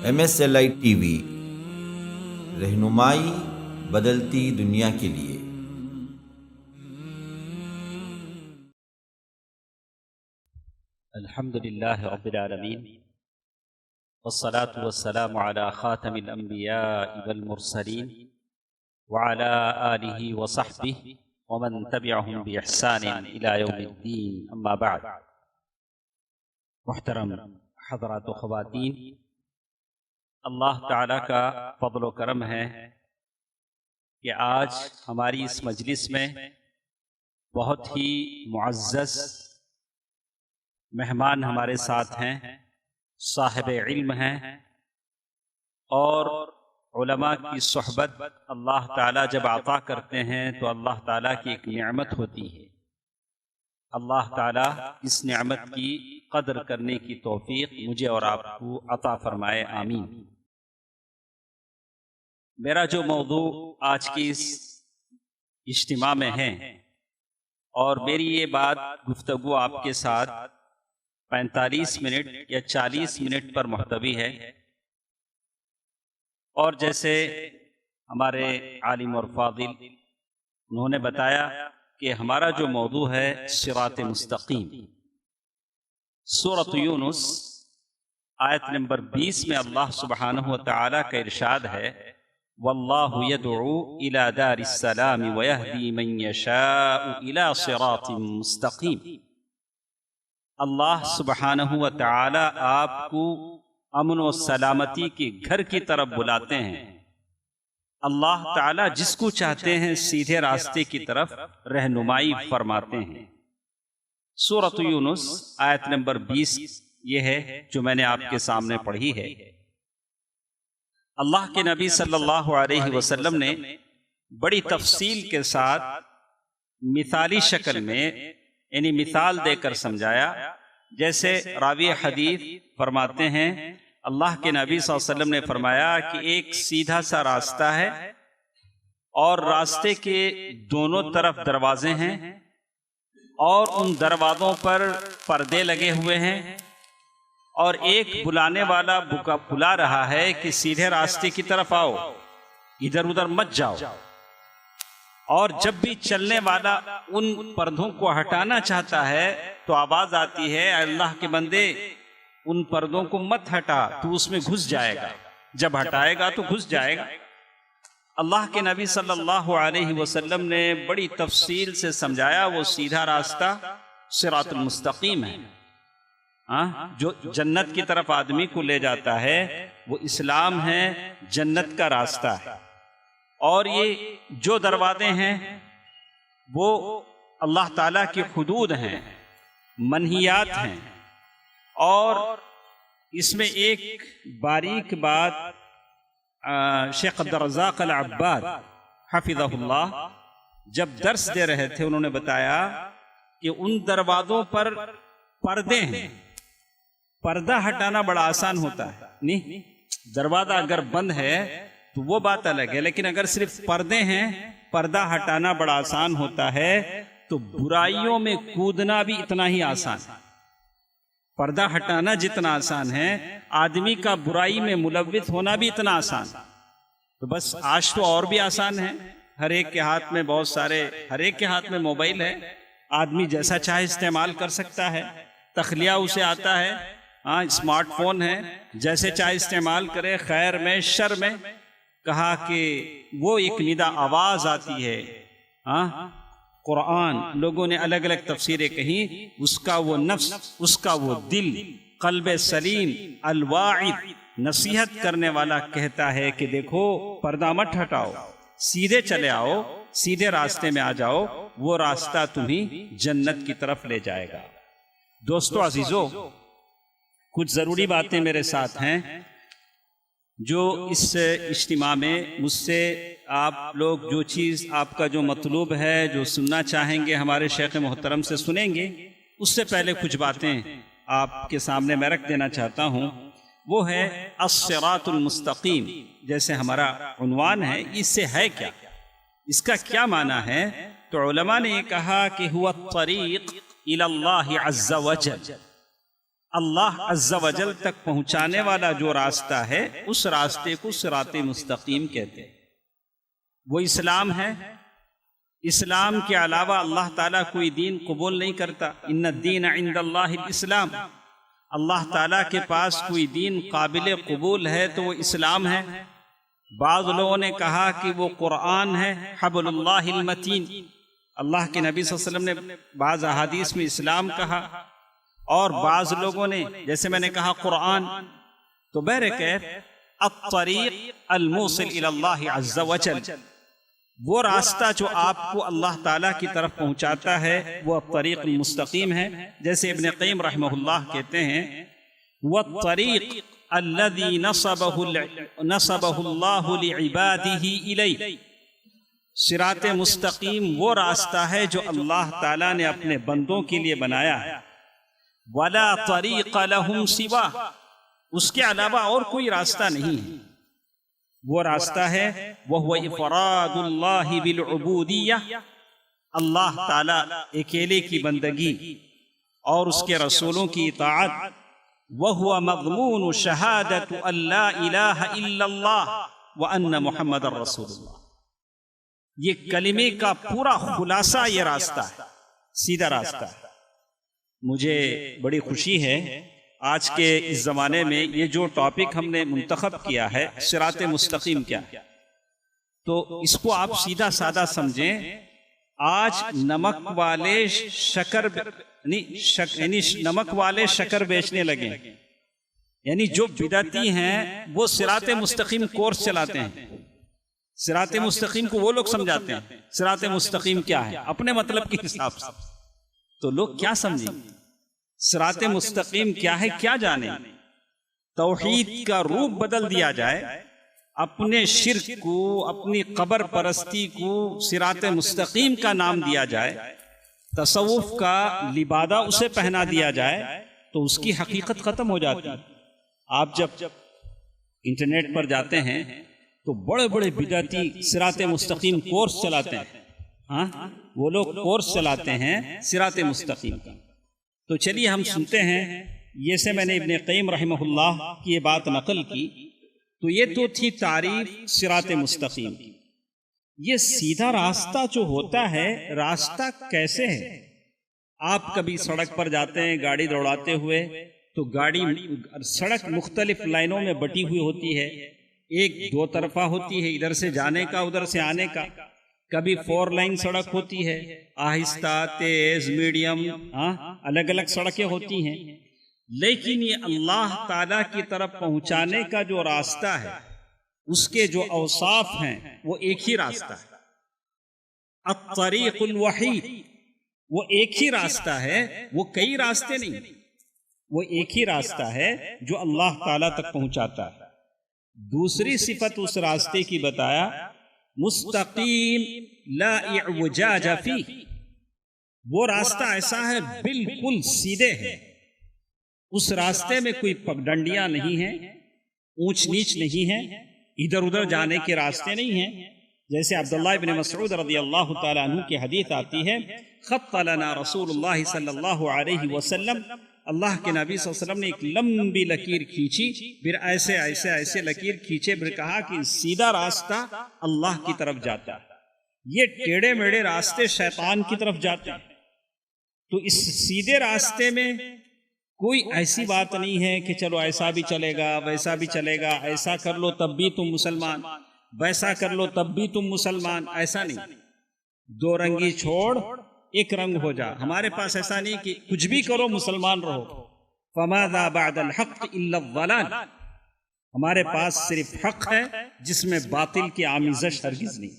MSLI TV رہنمائی بدلتی دنیا کے لیے۔ الحمد للہ رب العالمین والصلاة والسلام على خاتم الانبیاء والمرسلین وعلى آلہ وصحبہ ومن تبعهم بإحسان الى یوم الدین، اما بعد۔ محترم حضرات و خواتین، اللہ تعالیٰ کا فضل و کرم ہے کہ آج ہماری اس مجلس میں بہت ہی معزز مہمان ہمارے ساتھ ہیں، صاحب علم ہیں، اور علماء کی صحبت اللہ تعالیٰ جب عطا کرتے ہیں تو اللہ تعالیٰ کی ایک نعمت ہوتی ہے۔ اللہ تعالیٰ اس نعمت کی قدر کرنے کی توفیق مجھے اور آپ کو عطا فرمائے، آمین۔ میرا جو موضوع آج کی اس اجتماع میں ہے، اور میری یہ بات گفتگو آپ کے ساتھ 45 منٹ یا 40 منٹ پر محتوی ہے، اور جیسے ہمارے عالم اور فاضل انہوں نے بتایا کہ ہمارا جو موضوع ہے صراط مستقیم۔ سورۃ یونس آیت نمبر 20 میں اللہ سبحانہ وتعالی کا ارشاد ہے، واللہ یدعو الی دار السلام ویہدی من یشاء الی صراط مستقیم۔ اللہ سبحانہ وتعالی آپ کو امن و سلامتی کے گھر کی طرف بلاتے ہیں۔ اللہ تعالی جس کو چاہتے ہیں سیدھے راستے کی طرف رہنمائی فرماتے ہیں۔ سورۃ یونس آیت نمبر 20 یہ ہے جو میں نے آپ کے سامنے پڑھی ہے۔ اللہ کے نبی صلی اللہ علیہ وسلم نے بڑی تفصیل کے ساتھ مثالی شکل میں یعنی مثال دے کر سمجھایا، جیسے راوی حدیث فرماتے ہیں اللہ کے نبی صلی اللہ علیہ وسلم نے فرمایا کہ ایک سیدھا سا راستہ ہے، اور راستے کے دونوں طرف دروازے ہیں، اور ان دروازوں پر پردے لگے ہوئے ہیں، اور ایک بلانے والا بلا رہا ہے کہ سیدھے راستے کی طرف آؤ، ادھر ادھر مت جاؤ۔ اور جب بھی چلنے والا ان پردوں کو ہٹانا چاہتا ہے تو آواز آتی ہے، اے اللہ کے بندے ان پردوں کو مت ہٹا، تو اس میں گھس جائے گا، جب ہٹائے گا تو گھس جائے گا۔ اللہ کے نبی صلی اللہ علیہ وسلم نے بڑی تفصیل سے سمجھایا وہ سیدھا راستہ صراط المستقیم ہے، جو جنت کی طرف آدمی کو لے جاتا ہے، وہ اسلام ہے، جنت کا راستہ ہے۔ اور یہ جو دروازے ہیں وہ اللہ تعالیٰ کی حدود ہیں، منہیات ہیں۔ اور اس میں ایک باریک بات شیخ عبدالرزاق العباد حفظہ اللہ جب درس دے رہے تھے انہوں نے بتایا کہ ان دروازوں پر پردے ہیں، پردہ ہٹانا بڑا آسان ہوتا ہے، نہیں دروازہ اگر بند ہے تو وہ بات الگ ہے، لیکن اگر صرف پردے ہیں پردہ ہٹانا بڑا آسان ہوتا ہے، تو برائیوں میں کودنا بھی اتنا ہی آسان ہے۔ پردہ ہٹانا جتنا آسان ہے، آدمی کا برائی میں ملوث ہونا بھی اتنا آسان ہے۔ تو بس آج تو اور بھی آسان ہے، ہر ایک کے ہاتھ میں ہر ایک کے ہاتھ میں موبائل ہے، آدمی جیسا چاہے استعمال کر سکتا ہے، تخلیہ اسے آتا ہے، اسمارٹ فون ہے، جیسے چاہے استعمال کرے، خیر میں شر میں۔ کہا کہ وہ ایک ندا آواز آتی ہے، قرآن لوگوں نے الگ الگ تفسیریں کہیں، اس کا وہ نفس، اس کا وہ دل، قلب سلیم الواعظ نصیحت کرنے والا کہتا ہے کہ دیکھو پردہ مت ہٹاؤ، سیدھے چلے آؤ، سیدھے راستے میں آ جاؤ، وہ راستہ تمہیں جنت کی طرف لے جائے گا۔ دوستو عزیزو، کچھ ضروری باتیں میرے ساتھ ہیں جو اس اجتماع میں مجھ سے آپ لوگ جو چیز آپ کا جو مطلوب ہے، جو سننا چاہیں گے ہمارے شیخ محترم سے سنیں گے، اس سے پہلے کچھ باتیں آپ کے سامنے میں رکھ دینا چاہتا ہوں۔ وہ ہے الصراط المستقیم، جیسے ہمارا عنوان ہے، اس سے ہے کیا، اس کا کیا معنی ہے؟ تو علماء نے یہ کہا کہ هو الطریق الی اللہ عز وجل، اللہ عز و جل تک پہنچانے والا جو راستہ ہے اس راستے کو صراط مستقیم کہتے ہیں۔ وہ اسلام ہے۔ اسلام کے علاوہ اللہ تعالیٰ کوئی دین قبول نہیں کرتا۔ ان الدین عند اللہ الاسلام، اللہ تعالیٰ کے پاس کوئی دین قابل قبول ہے تو وہ اسلام ہے۔ بعض لوگوں نے کہا کہ وہ قرآن ہے، حبل اللہ المتین۔ اللہ کے نبی صلی اللہ علیہ وسلم نے بعض احادیث میں اسلام کہا، اور بعض لوگوں نے جیسے میں نے کہا قرآن۔ تو بہرکیف الطریق الموصل الی اللہ عز و جل، وہ راستہ جو آپ کو اللہ تعالیٰ کی طرف پہنچاتا ہے وہ الطریق المستقیم ہے۔ جیسے ابن قیم رحمہ اللہ کہتے ہیں والطریق الذی نصبہ اللہ لعبادہ الیہ، صراط مستقیم وہ راستہ ہے جو اللہ تعالیٰ نے اپنے بندوں کے لیے بنایا ہے۔ ولا طریق لہم سوا، اس کے علاوہ اور کوئی راستہ نہیں ہے۔ وہ راستہ ہے وہ افراد اللہ بالعبودیہ، اللہ تعالیٰ اکیلے کی بندگی اور اس کے رسولوں کی اطاعت۔ وَهُوَ مَضْمُونُ شَهَادَةُ أَن لَا إِلَٰهَ إِلَّا اللَّهُ وَأَنَّ مُحَمَّدًا رَسُولُ اللَّهِ، یہ کلمے کا پورا خلاصہ یہ راستہ ہے، سیدھا راستہ ہے۔ مجھے بڑی خوشی ہے آج کے اس زمانے میں یہ جو ٹاپک ہم نے منتخب کیا ہے صراط مستقیم کیا، تو اس کو آپ سیدھا سادہ سمجھیں۔ آج نمک والے شکر بیچنے لگے، یعنی جو بدعتی ہیں وہ صراط مستقیم کورس چلاتے ہیں۔ صراط مستقیم کو وہ لوگ سمجھاتے ہیں صراط مستقیم کیا ہے اپنے مطلب کے حساب سے، تو لوگ کیا سمجھیں صراط مستقیم کیا ہے، کیا جانے؟ توحید کا روپ بدل دیا جائے، اپنے شرک کو، اپنی قبر پرستی کو صراط مستقیم کا نام دیا جائے، تصوف کا لبادہ اسے پہنا دیا جائے، تو اس کی حقیقت ختم ہو جاتی ہے۔ آپ جب انٹرنیٹ پر جاتے ہیں تو بڑے بڑے بدعتی صراط مستقیم کورس چلاتے ہیں، ہاں وہ لوگ کورس چلاتے ہیں صراط مستقیم کا۔ تو چلیے ہم سنتے ہیں، یہ سے میں نے ابن قیم رحمہ اللہ کی یہ بات نقل کی۔ تو یہ تو تھی تعریف صراط مستقیم کی۔ یہ سیدھا راستہ جو ہوتا ہے، راستہ کیسے ہے؟ آپ کبھی سڑک پر جاتے ہیں گاڑی دوڑاتے ہوئے، تو سڑک مختلف لائنوں میں بٹی ہوئی ہوتی ہے، ایک دو طرفہ ہوتی ہے، ادھر سے جانے کا ادھر سے آنے کا۔ کبھی 4 لائن سڑک ہوتی ہے، آہستہ، تیز، میڈیم، الگ الگ سڑکیں ہوتی ہیں۔ لیکن یہ اللہ تعالیٰ کی طرف پہنچانے کا جو راستہ ہے، اس کے جو اوصاف ہیں وہ ایک ہی راستہ ہے، الطریق الوحید، وہ ایک ہی راستہ ہے، وہ کئی راستے نہیں، وہ ایک ہی راستہ ہے جو اللہ تعالیٰ تک پہنچاتا ہے۔ دوسری صفت اس راستے کی بتایا، مستقیم لا اعوجاج فیہ، وہ راستہ ایسا ہے بالکل سیدھے ہے، اس راستے میں کوئی پگڈنڈیاں نہیں ہیں، اونچ نیچ نہیں ہے، ادھر ادھر جانے کے راستے نہیں ہیں۔ جیسے عبداللہ ابن مسعود رضی اللہ تعالیٰ عنہ کی حدیث آتی ہے، خط لنا رسول اللہ صلی اللہ علیہ وسلم، اللہ کے نبی صلی اللہ علیہ وسلم نے ایک لمبی لکیر کھینچی، پھر ایسے ایسے ایسے لکیر کھینچے، پھر کہا کہ سیدھا راستہ اللہ کی طرف جاتا ہے، یہ ٹیڑے میڑے راستے شیطان کی طرف جاتے ہیں۔ تو اس سیدھے راستے میں کوئی ایسی بات نہیں ہے کہ چلو ایسا بھی چلے گا ویسا بھی چلے گا، ایسا کر لو تب بھی تم مسلمان، ویسا کر لو تب بھی تم مسلمان، ایسا نہیں۔ دو رنگی چھوڑ ایک رنگ ہو جا، ہمارے پاس ایسا نہیں کہ کچھ بھی کرو مسلمان رہو، فماذا بعد الحق الا الضلال، ہمارے پاس صرف حق ہے جس میں باطل کی آمیزش ہرگز نہیں۔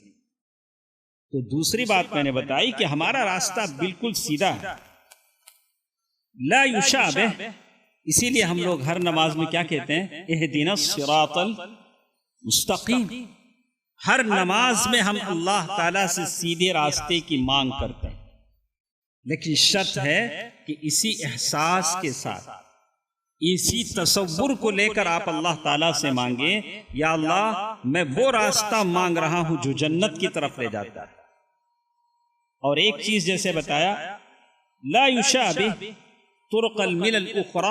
تو دوسری بات میں نے بتائی کہ ہمارا راستہ بالکل سیدھا ہے، لا یشابہ، اسی لیے ہم لوگ ہر نماز میں کیا کہتے ہیں، اہدنا الصراط المستقیم، ہر نماز میں ہم اللہ تعالیٰ سے سیدھے راستے کی مانگ کرتے ہیں، لیکن شرط ہے کہ اسی احساس کے ساتھ، اسی تصور کو لے کر آپ اللہ تعالیٰ سے مانگیں، یا اللہ میں وہ راستہ مانگ رہا ہوں جو جنت کی طرف لے جاتا ہے۔ اور ایک چیز جیسے بتایا، لا یشابہ طرق الملل الاخری،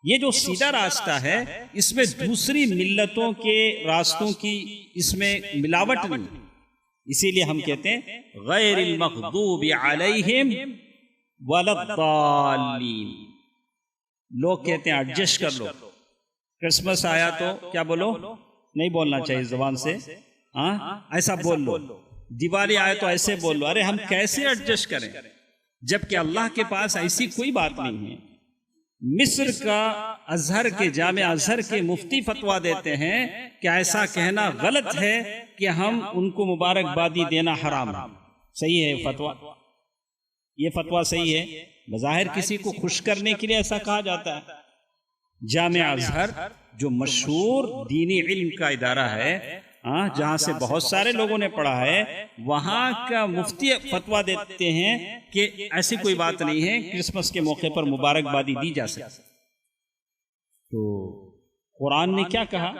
یہ جو سیدھا راستہ ہے اس میں دوسری ملتوں کے راستوں کی اس میں ملاوٹ نہیں، اسی لیے ہم کہتے ہیں غیر المغضوب علیہم ولا الضالین۔ لوگ کہتے ہیں ایڈجسٹ کر لو، کرسمس آیا تو کیا بولو، نہیں بولنا چاہیے زبان سے، ایسا بول لو، دیوالی آئے تو ایسے بول لو۔ ارے ہم کیسے ایڈجسٹ کریں جبکہ اللہ کے پاس ایسی کوئی بات نہیں ہے۔ مصر کا ازہر کے جامع ازہر کے مفتی فتویٰ دیتے ہیں کہ ایسا کہنا غلط ہے کہ ہم ان کو مبارکبادی دینا حرام ہے۔ صحیح ہے فتویٰ، یہ فتویٰ صحیح ہے، بظاہر کسی کو خوش کرنے کے لیے ایسا کہا جاتا ہے۔ جامع ازہر جو مشہور دینی علم کا ادارہ ہے، جہاں سے بہت سارے لوگوں نے پڑھا ہے، وہاں کا مفتی فتویٰ دیتے ہیں کہ ایسی کوئی بات نہیں ہے، کرسمس کے موقع پر مبارکبادی دی جا سکتی۔ تو قرآن نے کیا کہا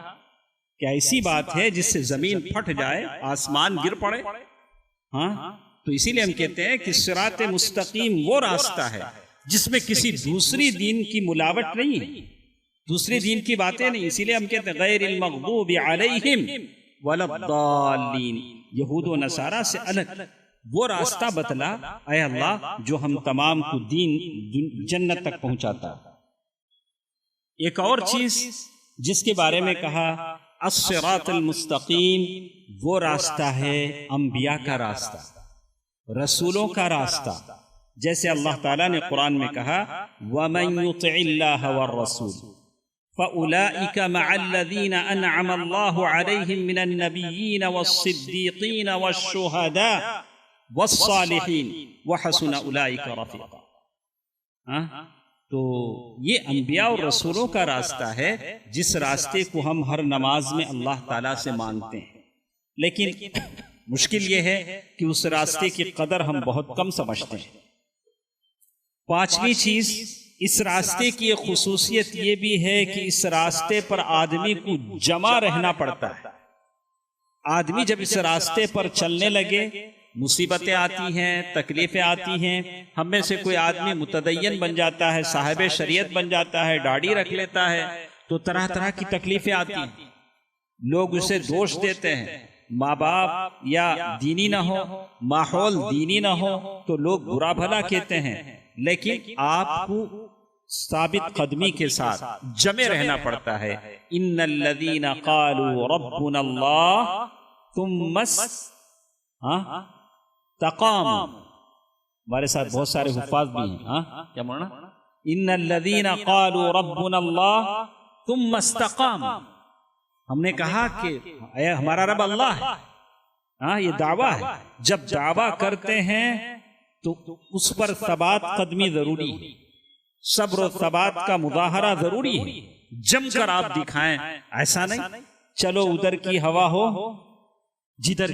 کہ ایسی بات ہے جس سے زمین پھٹ جائے، آسمان گر پڑے۔ تو اسی لیے ہم کہتے ہیں کہ صراط مستقیم وہ راستہ ہے جس میں کسی دوسری دین کی ملاوٹ نہیں ہے، دوسری دین کی باتیں نہیں۔ اسی لیے ہم کہتے ہیں غیر المغضوب علیہم ولا الضالین، یہود و نصارہ سے الگ وہ راستہ بتلا اے اللہ جو ہم تمام کو دین جنت تک پہنچاتا۔ ایک اور چیز جس کے بارے میں کہا الصراط المستقیم، وہ راستہ ہے انبیاء کا راستہ، رسولوں کا راستہ۔ جیسے اللہ تعالیٰ نے قرآن میں کہا وَمَن يُطِعِ اللَّهَ وَالرَّسُولِ فَأُولَئِكَ مَعَ الَّذِينَ أَنْعَمَ اللَّهُ عَلَيْهِمْ مِنَ النَّبِيِّينَ وَالصِّدِّيقِينَ وَالشُّهَدَاءِ وَالصَّالِحِينَ وَحَسُنَ أُولَئِكَ رَفِيقًا۔ تو یہ انبیاء اور رسولوں کا راستہ ہے، جس راستے کو ہم ہر نماز میں اللہ تعالیٰ سے مانگتے ہیں، لیکن مشکل یہ ہے کہ اس راستے کی قدر ہم بہت کم سمجھتے ہیں۔ پانچویں چیز، اس راستے کی ایک خصوصیت یہ بھی ہے کہ اس راستے پر آدمی کو جمع رہنا پڑتا ہے۔ آدمی جب اس راستے پر چلنے لگے، مصیبتیں آتی ہیں، تکلیفیں آتی ہیں، ہم میں سے کوئی آدمی متدین بن جاتا ہے، صاحب شریعت بن جاتا ہے، داڑھی رکھ لیتا ہے، تو طرح طرح کی تکلیفیں آتی ہیں، لوگ اسے دوش دیتے ہیں، ماں باپ یا دینی نہ ہو، ماحول دینی نہ ہو تو لوگ برا بھلا کہتے ہیں، لیکن آپ کو ثابت قدمی کے ساتھ جمع رہنا پڑتا ہے۔ ان الذین قالوا ربنا اللہ ثم استقاموا، ہمارے ساتھ بہت سارے حفاظ بھی ہیں، کیا مولانا؟ ان الذین قالوا ربنا اللہ ثم استقاموا، ہم نے کہا کہ اے ہمارا رب اللہ ہے، یہ دعویٰ ہے۔ جب دعویٰ کرتے ہیں تو اس پر ثبات قدمی ضروری ہے، صبر و ثبات کا مظاہرہ ضروری ہے، جم کر آپ دکھائیں، ایسا نہیں چلو ادھر کی ہوا ہو جدھر،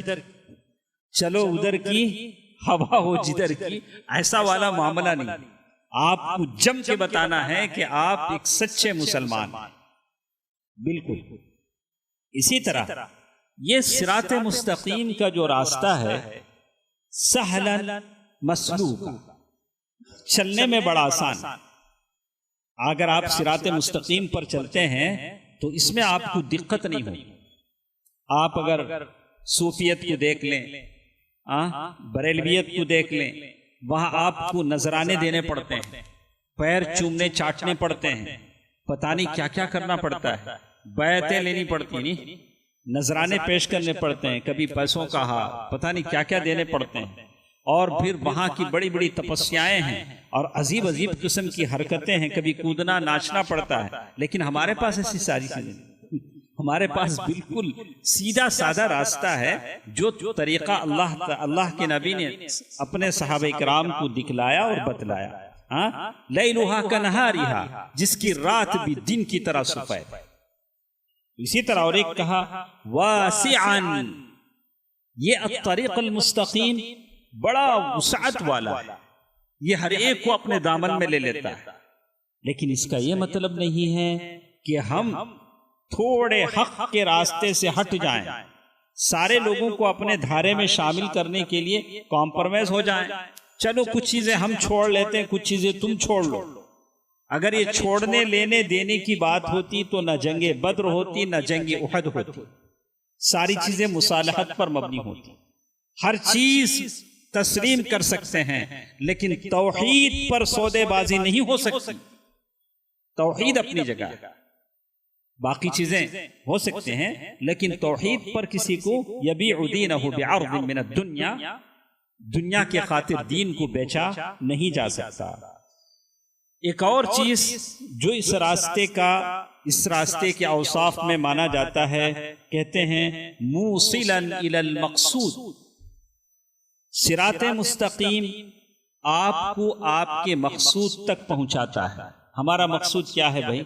چلو ادھر کی ہوا ہو جدھر کی، ایسا والا معاملہ نہیں۔ آپ کو جم کے بتانا ہے کہ آپ ایک سچے مسلمان ہیں۔ بالکل اسی طرح یہ صراط مستقیم کا جو راستہ ہے سہلن مسلوک، چلنے میں بڑا آسان۔ اگر آپ صراط مستقیم پر چلتے ہیں تو اس میں آپ کو دقت نہیں ہوگی۔ آپ اگر صوفیت کو دیکھ لیں، بریلویت کو دیکھ لیں، وہاں آپ کو نذرانے دینے پڑتے ہیں، پیر چومنے چاٹنے پڑتے ہیں، پتہ نہیں کیا کیا کرنا پڑتا ہے، بیعتیں لینی پڑتی نہیں، نذرانے پیش کرنے پڑتے ہیں، کبھی پیسوں کا پتہ نہیں کیا کیا دینے پڑتے ہیں، اور پھر وہاں کی بڑی بڑی تپسیائیں ہیں اور عجیب عجیب قسم کی حرکتیں ہیں، کبھی کودنا ناچنا پڑتا ہے۔ لیکن ہمارے پاس ایسی ساری چیزیں نہیں، ہمارے پاس بالکل سیدھا سادہ راستہ ہے جو طریقہ اللہ کے نبی نے اپنے صحابہ کرام کو دکھلایا اور بتلایا۔ لیلھا کنہارھا، جس کی رات بھی دن کی طرح سفید۔ اسی طرح اور ایک کہا واسعا، یہ الطریق المستقیم بڑا وسعت والا ہے، یہ ہر ایک کو اپنے دامن میں لے لیتا ہے، لیکن اس کا یہ مطلب نہیں ہے کہ ہم تھوڑے حق کے راستے سے ہٹ جائیں، سارے لوگوں کو اپنے دھارے میں شامل کرنے کے لیے کمپرومائز ہو جائیں، چلو کچھ چیزیں ہم چھوڑ لیتے ہیں، کچھ چیزیں تم چھوڑ لو، اگر یہ چھوڑنے لینے دینے کی بات ہوتی تو نہ جنگ بدر ہوتی نہ جنگ احد ہوتی، ساری چیزیں مصالحت پر مبنی ہوتی، ہر چیز تسلیم کر سکتے ہیں، لیکن توحید پر سودے بازی نہیں ہو سکتی۔ توحید اپنی جگہ ہے، باقی چیزیں ہو سکتے ہیں، لیکن توحید پر کسی کو یبیع دینہ بعرض من الدنیا، دنیا کے خاطر دین کو بیچا نہیں جا سکتا۔ ایک اور چیز جو اس راستے کے اوصاف میں مانا جاتا ہے، کہتے ہیں موصلا الی المقصود، صراط مستقیم آپ کو آپ کے مقصود تک پہنچاتا ہے۔ ہمارا مقصود کیا ہے بھائی؟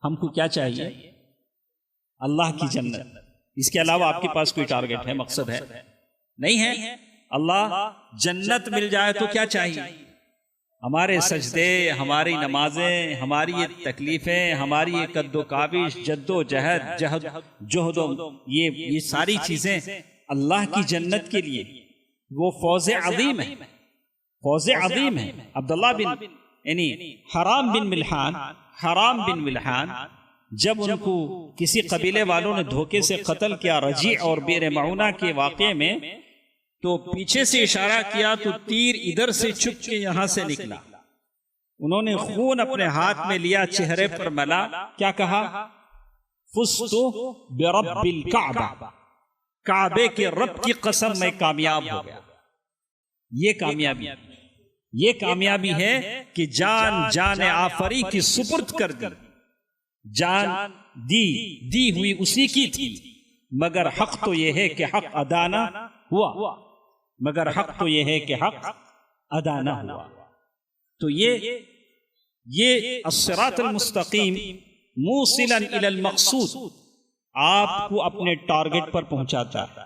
ہم کو کیا چاہیے؟ اللہ کی جنت۔ اس کے علاوہ آپ کے پاس کوئی ٹارگٹ ہے، مقصد ہے؟ نہیں ہے۔ اللہ جنت مل جائے تو کیا چاہیے؟ ہمارے سجدے، ہماری نمازیں، ہماری یہ تکلیفیں، ہماری یہ قد و کاوش، جد و جہد یہ ساری چیزیں اللہ کی جنت کے لیے، وہ فوز عظیم ہے، فوز عظیم ہے۔ عبداللہ بن یعنی حرام بن ملحان جب ان کو کسی قبیلے والوں نے دھوکے سے قتل کیا رجیع اور بئر معونہ کے واقعے میں، تو پیچھے سے اشارہ کیا تو تیر ادھر سے چھپ کے یہاں سے نکلا، انہوں نے خون اپنے ہاتھ میں لیا، چہرے پر ملا، کیا کہا؟ فزت برب الکعبہ، کعبے کے رب کی قسم میں کامیاب ہو گیا۔ یہ کامیابی ہے کہ جان آفری کی سپرد کر دی، جان دی ہوئی اسی کی تھی، مگر حق تو یہ ہے کہ حق ادا نہ ہوا، تو یہ الصراط المستقیم موصلا الی المقصود آپ کو اپنے ٹارگٹ پر پہنچاتا ہے۔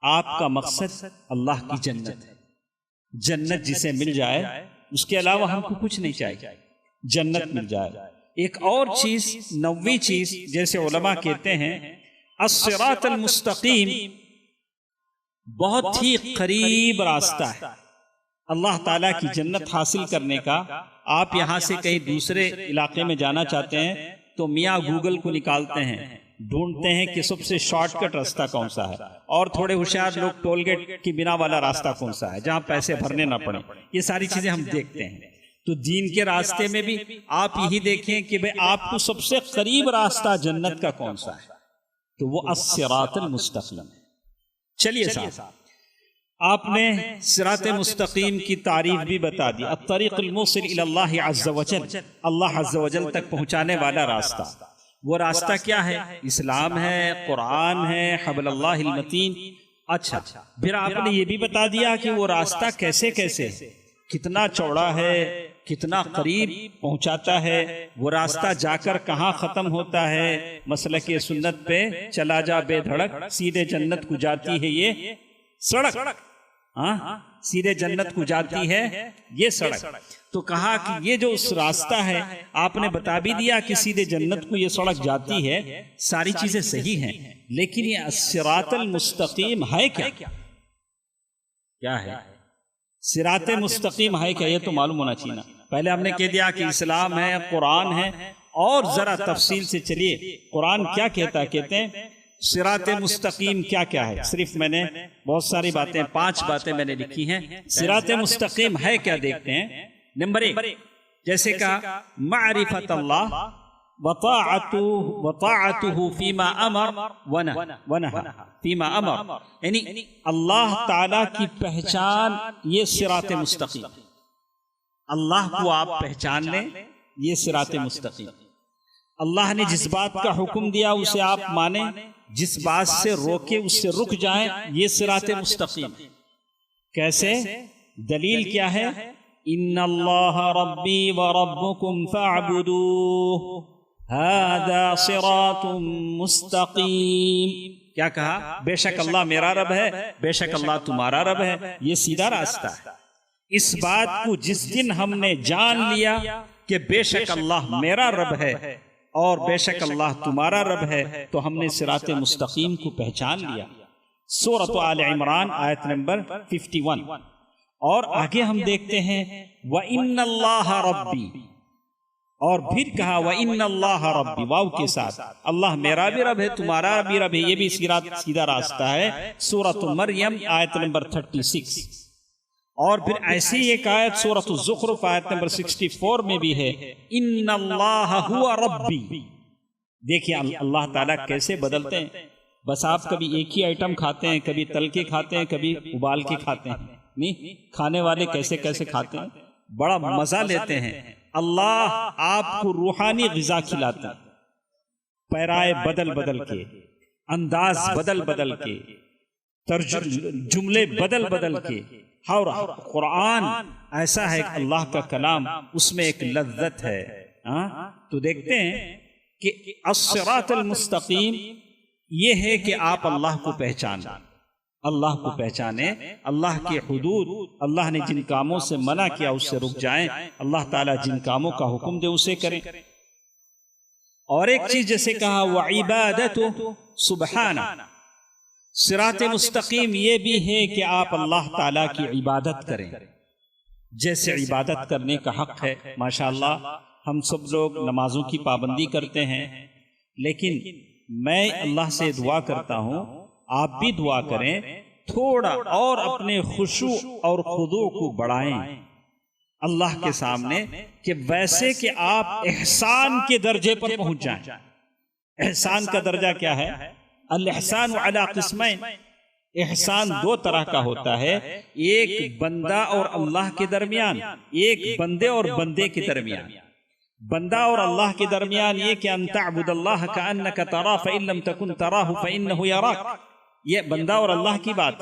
آپ کا مقصد اللہ کی جنت ہے، جنت جسے مل جائے اس کے علاوہ ہم کو کچھ نہیں چاہیے، جنت مل جائے۔ ایک اور چیز، نویں چیز، جیسے علماء کہتے ہیں الصراط المستقیم بہت ہی قریب راستہ ہے اللہ تعالیٰ کی جنت حاصل کرنے کا۔ آپ یہاں سے کہیں دوسرے علاقے میں جانا چاہتے ہیں تو میاں گوگل کو نکالتے ہیں، ڈھونڈتے ہیں کہ سب سے شارٹ کٹ راستہ کون سا ہے، اور تھوڑے ہوشیار لوگ ٹول گیٹ کی بنا والا راستہ کون سا ہے جہاں پیسے بھرنے نہ پڑیں، یہ ساری چیزیں ہم دیکھتے ہیں۔ تو دین کے راستے میں بھی آپ یہی دیکھیں کہ بھئی آپ کو سب سے قریب راستہ جنت کا کون سا ہے، تو وہ الصراط المستقیم۔ چلیے صاحب، آپ نے صراط مستقیم کی تعریف بھی بتا دی، الطریق الموصل الی اللہ عز وجل، اللہ عز وجل تک پہنچانے والا راستہ۔ وہ راستہ کیا ہے؟ اسلام ہے، قرآن ہے، حبل اللہ المتین۔ اچھا، پھر آپ نے یہ بھی بتا دیا کہ وہ راستہ کیسے کتنا چوڑا ہے، کتنا قریب پہنچاتا ہے، وہ راستہ جا کر کہاں ختم ہوتا ہے۔ مسلک سنت پہ چلا جا بے دھڑک، سیدھے جنت کو جاتی ہے یہ سڑک، سیدھے جنت کو جاتی ہے یہ سڑک۔ تو کہا کہ یہ جو اس راستہ ہے، آپ نے بتا بھی دیا کہ سیدھے جنت کو یہ سڑک جاتی ہے، ساری چیزیں صحیح ہیں، لیکن یہ الصراط المستقیم ہے کیا ہے؟ صراط مستقیم ہے کیا؟ یہ تو معلوم ہونا چاہیے نا۔ پہلے ہم نے کہہ دیا کہ اسلام ہے، قرآن ہے، اور ذرا تفصیل سے چلیے قرآن کیا کہتا ہے۔ کہتے ہیں صراط مستقیم کیا ہے؟ صرف میں نے بہت ساری باتیں، 5 باتیں میں نے لکھی ہیں۔ صراط مستقیم ہے کیا؟ دیکھتے ہیں۔ نمبر 1، جیسے کہا معرفت اللہ وطاعته فيما امر ونهى فيما امر، یعنی اللہ تعالی کی پہچان، یہ صراط مستقیم۔ اللہ کو آپ پہچان لیں، یہ صراط مستقیم۔ اللہ نے جس بات کا حکم دیا اسے آپ مانیں، جس بات سے روکے اس سے رک جائیں، یہ صراط مستقیم۔ کیسے؟ دلیل کیا ہے؟ ان اللہ ربی وربکم فاعبدوہ ھذا صراط مستقیم۔ کیا کہا؟ بے شک اللہ میرا رب ہے، بے شک اللہ تمہارا رب ہے، یہ سیدھا راستہ ہے۔ اس بات کو جس دن ہم نے جان لیا کہ بے شک اللہ میرا رب ہے اور بے شک اللہ تمہارا رب ہے، تو ہم نے صراط مستقیم کو پہچان لیا۔ سورۃ آل عمران آیت نمبر 51۔ اور آگے ہم دیکھتے ہیں وَإِنَّ اللَّهَ رَبِّي، اور پھر کہا وَإِنَّ اللَّهَ رَبِّ، واو کے ساتھ اللہ میرا بھی رب ہے تمہارا بھی رب ہے، یہ بھی سیدھا راستہ ہے، سورۃ مریم آیت نمبر 36۔ اور پھر ایسی ایک آیت سورۃ الزخرف آیت نمبر 64 میں بھی ہے ان اللہ ہوا ربی۔ دیکھیں اللہ تعالیٰ کیسے بدلتے ہیں، بس آپ کبھی ایک ہی آئٹم کھاتے ہیں، کبھی تل کے کھاتے ہیں، کبھی ابال کے کھاتے ہیں، نہیں کھانے والے کیسے کیسے کھاتے ہیں، بڑا مزہ لیتے ہیں۔ اللہ آپ کو روحانی غذا کھلاتا ہے، پیرائے بدل بدل کے، انداز بدل بدل کے، جملے بدل بدل کے، اور قرآن ایسا ہے کہ اللہ کا کلام اس میں ایک لذت ہے۔ تو دیکھتے ہیں کہ الصراط المستقیم یہ ہے کہ آپ اللہ کو پہچانیں، اللہ کو پہچانیں، اللہ کے حدود، اللہ نے جن کاموں سے منع کیا اس سے رک جائیں، اللہ تعالیٰ جن کاموں کا حکم دے اسے کریں۔ اور ایک چیز جیسے کہا وَعِبَادَتُ سُبْحَانَ، صراط مستقیم یہ بھی ہے کہ آپ اللہ تعالیٰ کی عبادت کریں جیسے عبادت کرنے کا حق ہے۔ ماشاءاللہ ہم سب لوگ نمازوں کی پابندی کرتے ہیں، لیکن میں اللہ سے دعا کرتا ہوں آپ بھی دعا کریں، تھوڑا اور اپنے خشوع اور خضوع کو بڑھائیں اللہ کے سامنے، کہ ویسے کہ آپ احسان کے درجے پر پہنچ جائیں۔ احسان کا درجہ کیا ہے؟ الاحسان علی قسمین، احسان دو طرح کا ہوتا ہے، ایک بندہ اور اللہ کے درمیان، ایک بندے اور بندے کے درمیان۔ بندہ اور اللہ کے درمیان یہ کہ ان تعبد اللہ کأنک تراہ فإن لم تکن تراہ فإنہ یراک، یہ بندہ اور اللہ کی بات۔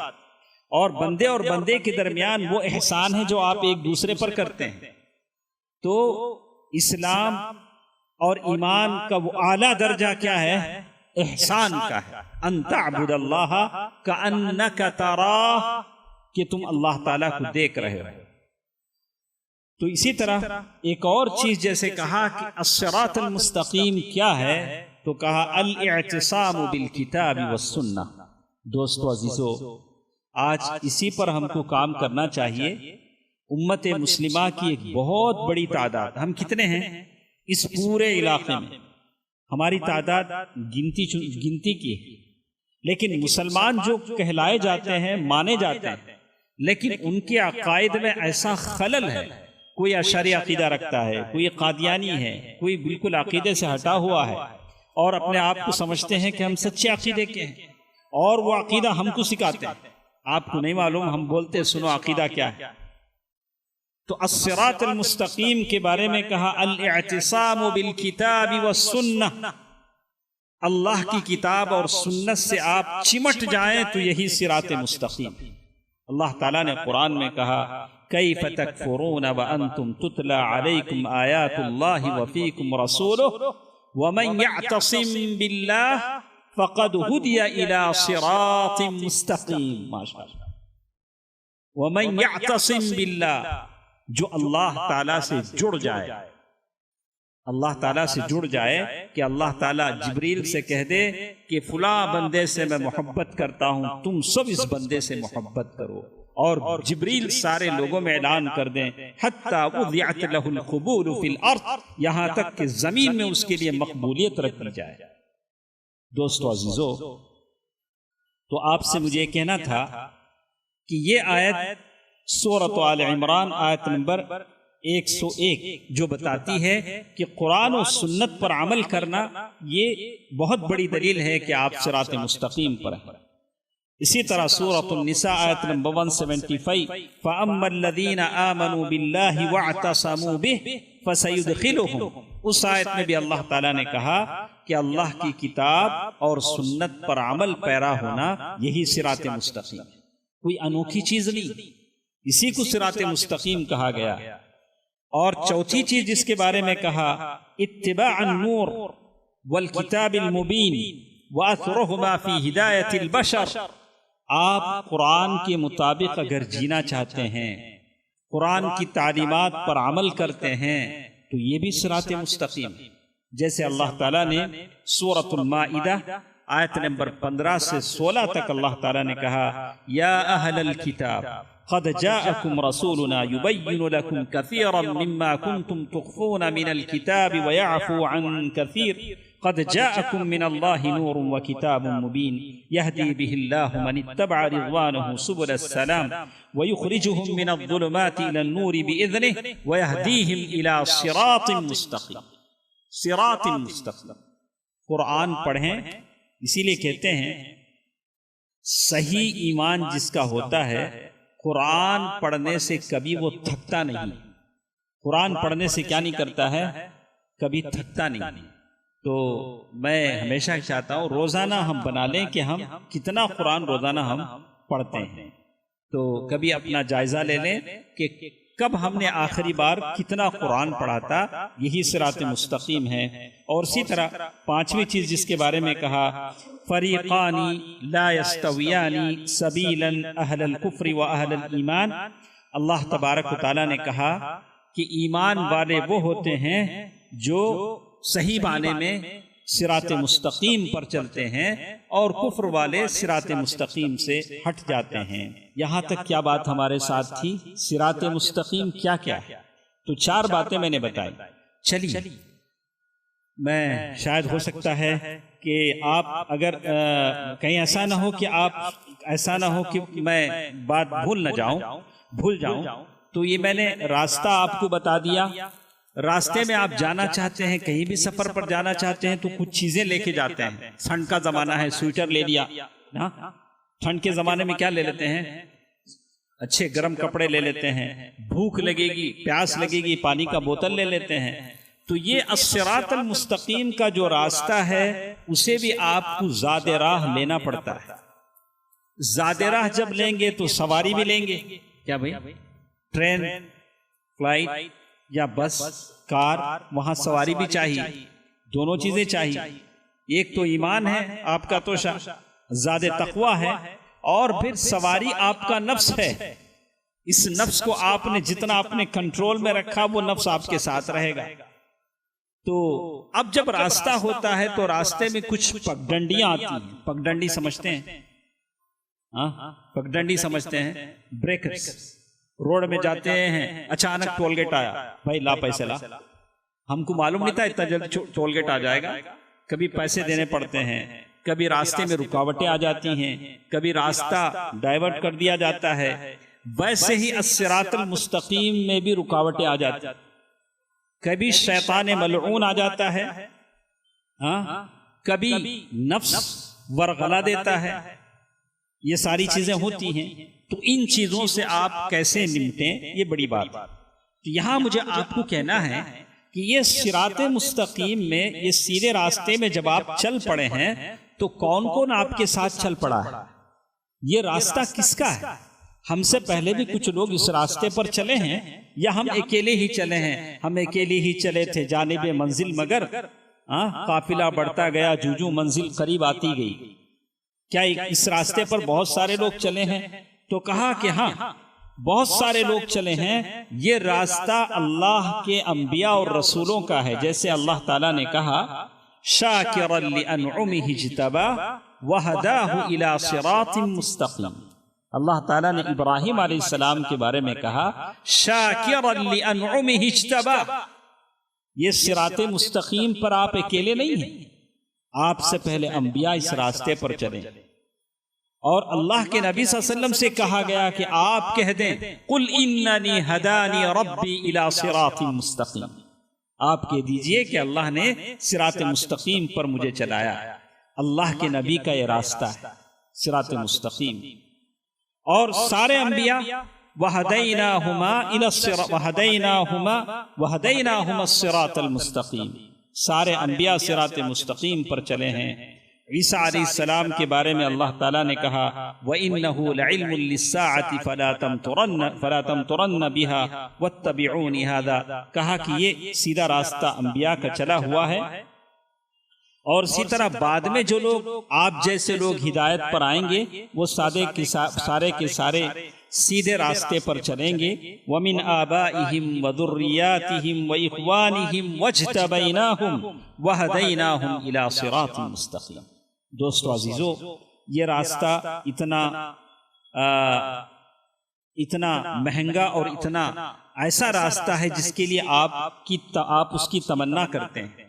اور بندے اور بندے کے درمیان وہ احسان ہے جو آپ ایک دوسرے پر کرتے ہیں۔ تو اسلام اور ایمان کا وہ اعلیٰ درجہ کیا ہے؟ احسان کا ہے، ان تعبد اللہ کأنک تراہ، کہ تم اللہ تعالیٰ کو دیکھ رہے ہو۔ تو اسی طرح ایک اور چیز جیسے کہا کہ الصراط المستقیم کیا ہے، تو کہا الاعتصام بالکتاب والسنہ۔ دوستو عزیزو، آج اسی پر ہم کو کام کرنا چاہیے۔ امت مسلمہ کی ایک بہت بڑی تعداد، ہم کتنے ہیں اس پورے علاقے میں؟ ہماری تعداد گنتی کی ہے، لیکن مسلمان جو کہلائے جاتے ہیں، مانے جاتے ہیں، لیکن ان کے عقائد میں ایسا خلل ہے، کوئی اشعری عقیدہ رکھتا ہے، کوئی قادیانی ہے، کوئی بالکل عقیدے سے ہٹا ہوا ہے، اور اپنے آپ کو سمجھتے ہیں کہ ہم سچے عقیدے کے ہیں، اور وہ عقیدہ ہم کو سکھاتے ہیں۔ آپ کو نہیں معلوم، ہم بولتے سنو عقیدہ کیا ہے۔ تو الصراط المستقیم کے بارے میں کہا الاعتصام بالکتاب والسنہ، اللہ کی کتاب اور سنت سے آپ چمٹ جائیں تو یہی صراط مستقیم۔ اللہ تعالیٰ نے قرآن میں کہا کیف تکفرون وانتم تتلی علیکم آیات اللہ وفیکم رسولہ ومن یعتصم باللہ فقد ہدی الی صراط مستقیم۔ ماشاءاللہ، ومن یعتصم باللہ، جو اللہ تعالیٰ سے جڑ جائے، اللہ تعالیٰ سے جڑ جائے، کہ اللہ تعالیٰ جبریل سے کہہ دے کہ فلاں بندے سے میں محبت کرتا ہوں، تم سب اس بندے سے محبت کرو، اور جبریل سارے لوگوں میں اعلان کر دیں حتی وضعت لہ القبول فی الارض، یہاں تک کہ زمین میں اس کے لیے مقبولیت رکھی جائے۔ دوستو عزیزو، تو آپ سے مجھے کہنا تھا کہ یہ آیت سورۃ آل عمران آیت نمبر 101 جو بتاتی ہے کہ قرآن و سنت پر عمل کرنا یہ بہت بڑی دلیل ہے کہ آپ صراط مستقیم پر ہیں۔ اسی طرح سورۃ النساء آیت نمبر 175 فَأَمَّا الَّذِينَ آمَنُوا بِاللَّهِ وَاعْتَصَمُوا بِهِ فَسَيُدْخِلُهُمْ، اس آیت میں بھی اللہ تعالیٰ نے کہا کہ اللہ کی کتاب اور سنت پر عمل پیرا ہونا یہی صراط مستقیم، کوئی انوکھی چیز نہیں، اسی کو صراط مستقیم کہا گیا۔ اور چوتھی چیز جس کے بارے میں کہا اتباع النور والکتاب المبین وَأَثْرُهُمَا فِي ہدایت البشر، آپ قرآن کے مطابق اگر جینا چاہتے ہیں، قرآن کی تعلیمات پر عمل کرتے ہیں، تو یہ بھی صراط مستقیم۔ جیسے اللہ تعالیٰ نے سورۃ المائدہ آیت نمبر 15 سے 16 تک اللہ تعالیٰ نے کہا یا اہل الکتاب قد جاءكم رسولنا يبين لكم كثيرا مما كنتم تخفون من الكتاب ويعفو عن كثير قد جاءكم من الله نور وكتاب مبين يهدي به الله من اتبع رضوانه سبل السلام ويخرجهم من الظلمات إلى النور بإذنه ويهديهم إلى صراط مستقيم. صراط مستقيم. قرآن پڑھیں، اسی لیے کہتے ہیں صحیح ایمان جس کا ہوتا ہے قرآن پڑھنے سے کبھی وہ تھکتا نہیں. قرآن پڑھنے سے کیا نہیں کرتا ہے؟ کبھی تھکتا نہیں. تو میں ہمیشہ چاہتا ہوں روزانہ ہم بنا لیں کہ ہم کتنا قرآن روزانہ ہم پڑھتے ہیں. تو کبھی اپنا جائزہ لے لیں کہ کب ہم نے آخری بار کتنا قرآن پڑھا تھا. یہی صراط مستقیم ہے. اور اسی طرح پانچویں چیز جس کے بارے میں کہا فریقان لا یستویان سبیلا اہل الکفر و اہل الایمان. اللہ تبارک و تعالیٰ نے کہا کہ ایمان والے وہ ہوتے ہیں جو صحیح معنی میں صراط مستقیم پر چلتے ہیں اور کفر والے صراط مستقیم سے ہٹ جاتے ہیں. یہاں تک کیا بات ہمارے ساتھ تھی؟ صراط مستقیم کیا کیا ہے؟ تو 4 باتیں میں نے بتائی. چلیے میں شاید ہو سکتا ہے کہ آپ اگر کہیں ایسا نہ ہو کہ میں بات بھول جاؤں تو یہ میں نے راستہ آپ کو بتا دیا. راستے میں آپ جانا چاہتے ہیں، کہیں بھی سفر پر جانا چاہتے ہیں تو کچھ چیزیں لے کے جاتے ہیں. ٹھنڈ کا زمانہ ہے، سویٹر لے لیا. ٹھنڈ کے زمانے میں کیا لے لیتے ہیں؟ اچھے گرم کپڑے لے لیتے ہیں. بھوک لگے گی، پیاس لگے گی، پانی کا بوتل لے لیتے ہیں. تو یہ الصراط المستقیم کا جو راستہ ہے اسے بھی آپ کو زاد راہ لینا پڑتا ہے. زاد راہ جب لیں گے تو سواری بھی لیں گے. کیا بھائی؟ ٹرین، فلائٹ یا بس، کار، وہاں سواری بھی چاہیے. دونوں چیزیں چاہیے. ایک تو ایمان ہے آپ کا، تو زاد تقوی ہے، اور پھر سواری آپ کا نفس ہے. اس نفس کو آپ نے جتنا اپنے کنٹرول میں رکھا وہ نفس آپ کے ساتھ رہے گا. تو اب جب راستہ ہوتا ہے تو راستے میں کچھ پگڈنڈیاں آتی ہیں. پگڈنڈی سمجھتے ہیں؟ پگڈنڈی سمجھتے ہیں؟ بریکرز. روڈ میں جاتے ہیں، اچانک ٹول گیٹ آیا، بھائی لا پیسے لا. ہم کو معلوم نہیں تھا اتنا جلد ٹول گیٹ آ جائے گا. کبھی پیسے دینے پڑتے ہیں، کبھی راستے میں رکاوٹیں آ جاتی ہیں، کبھی راستہ ڈائیورٹ کر دیا جاتا ہے. ویسے ہی الصراط المستقیم میں بھی رکاوٹیں آ جاتی ہیں. کبھی شیطان ملعون آ جاتا ہے، کبھی نفس ورغلا دیتا ہے. یہ ساری چیزیں ہوتی ہیں. تو ان چیزوں سے آپ کیسے نمٹیں، یہ بڑی بات. تو یہاں مجھے آپ کو کہنا ہے کہ یہ صراط مستقیم میں، یہ سیدھے راستے میں جب آپ چل پڑے ہیں تو کون کون آپ کے ساتھ چل پڑا ہے؟ یہ راستہ کس کا ہے؟ ہم سے پہلے بھی کچھ لوگ اس راستے پر چلے ہیں یا ہم اکیلے ہی چلے ہیں؟ ہم اکیلے ہی چلے تھے جانب منزل، مگر قافلہ بڑھتا گیا، جو منزل قریب آتی گئی. کیا اس راستے پر بہت سارے لوگ چلے ہیں؟ تو کہا کہ ہاں بہت سارے لوگ چلے ہیں. یہ راستہ اللہ کے انبیاء اور رسولوں کا ہے. جیسے اللہ تعالیٰ نے کہا شاکرا لانعمہ اجتبا وہداہ الی صراط مستقیم. اللہ تعالیٰ نے ابراہیم علیہ السلام کے بارے میں کہا شاکرا لانعمہ اجتبا. یہ صراط مستقیم پر آپ اکیلے نہیں ہیں، آپ سے پہلے انبیاء اس راستے پر چلے. اور اللہ کے نبی صلی اللہ علیہ وسلم سے کہا گیا کہ آپ کہہ دیں قل اننی ہدانی ربی الی صراط مستقیم. آپ کہہ دیجئے کہ اللہ نے صراط مستقیم پر مجھے چلایا. اللہ کے نبی کا یہ راستہ ہے صراط مستقیم. اور سارے انبیاء وہدیناہما الصراط المستقیم، سارے انبیاء صراط مستقیم پر چلے ہیں. عیسیٰ علیہ السلام کے بارے میں اللہ تعالیٰ نے کہا وَإِنَّهُ لَعِلْمٌ لِلسَّاعَةِ فَلَا تَمْتُرَنَّ بِهَا وَاتَّبِعُونِ هَذَا. کہا کہ یہ سیدھا راستہ انبیاء کا چلا ہوا ہے. اور اسی طرح بعد میں جو لوگ آپ جیسے لوگ ہدایت پر آئیں گے وہ سارے کے سارے سیدھے راستے پر چلیں گے. وَمِنْ آبَائِهِمْ وَذُرِّيَّاتِهِمْ وَإِخْوَانِهِمْ وَاجْتَبَيْنَاهُمْ وَهَدَيْنَاهُمْ إِلَى صِرَاطٍ مُسْتَقِيمٍ. دوستو عزیزو، یہ راستہ اتنا اتنا مہنگا اور اتنا ایسا راستہ ہے جس کے لیے آپ اس کی تمنا کرتے ہیں،